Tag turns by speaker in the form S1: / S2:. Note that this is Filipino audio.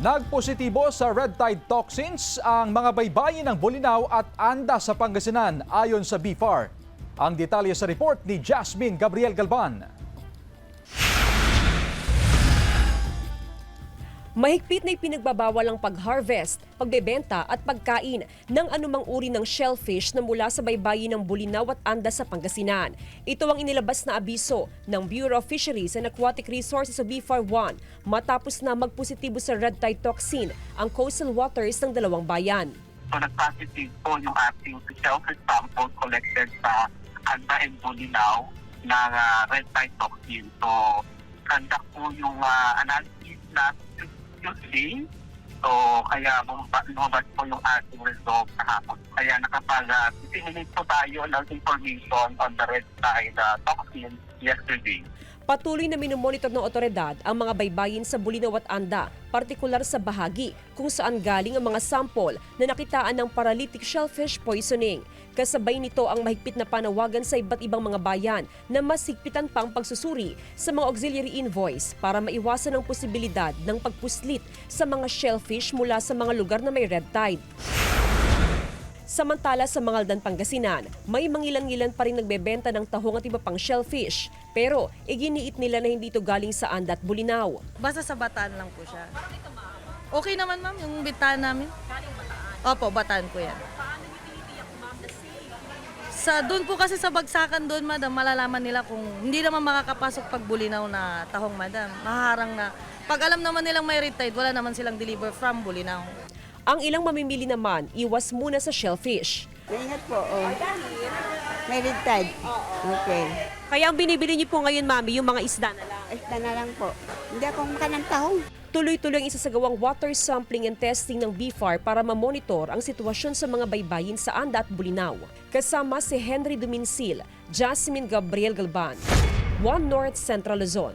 S1: Nagpositibo sa red tide toxins ang mga baybayin ng Bolinao at Anda sa Pangasinan ayon sa BFAR. Ang detalye sa report ni Jasmine Gabriel Galban.
S2: Mahigpit na ipinagbabawal ang pag-harvest, pagbebenta at pagkain ng anumang uri ng shellfish na mula sa baybayin ng Bolinao at Anda sa Pangasinan. Ito ang inilabas na abiso ng Bureau of Fisheries and Aquatic Resources o BFAR-1 matapos na magpositibo sa red tide toxin ang coastal waters ng dalawang bayan.
S3: So nag-positive po yung ating shellfish sample collected sa Anda and Bolinao ng red tide toxin. So conduct po yung analysis last Tuesday. So kaya lumabas po yung ating result kahapon. Kaya nakapag-disseminate po tayo ng information on the red tide toxin yesterday.
S2: Patuloy na minomonitor ng otoridad ang mga baybayin sa Bolinao at Anda, partikular sa bahagi kung saan galing ang mga sample na nakitaan ng paralytic shellfish poisoning. Kasabay nito ang mahigpit na panawagan sa iba't ibang mga bayan na mas higpitan pa ang pagsusuri sa mga auxiliary invoice para maiwasan ang posibilidad ng pagpuslit sa mga shellfish mula sa mga lugar na may red tide. Samantala sa Mangaldan, Pangasinan, may mangilan-ngilan pa rin nagbebenta ng tahong at iba pang shellfish. Pero iginiit nila na hindi ito galing sa Anda at Bolinao.
S4: Basta sa Bataan lang po siya. Okay naman ma'am, yung Bataan namin. Galing Bataan? Opo, Bataan po yan. Paano niyo tinitiyak ma'am na safe? Doon po kasi sa bagsakan doon madam, malalaman nila kung hindi naman makakapasok pag Bolinao na tahong madam. Maharang na. Pag alam naman nilang may red tide, wala naman silang deliver from Bolinao.
S2: Ang ilang mamimili naman, iwas muna sa shellfish.
S5: Maingat po, oh. May red tide. Okay.
S2: Kaya ang binibili niyo po ngayon, mami, yung mga isda na lang.
S5: Isda na lang po. Hindi ako makanang tahong.
S2: Tuloy-tuloy ang isasagawang water sampling and testing ng BFAR para mamonitor ang sitwasyon sa mga baybayin sa Anda at Bolinao. Kasama si Henry Duminsil, Jasmine Gabriel Galban, One North Central Luzon.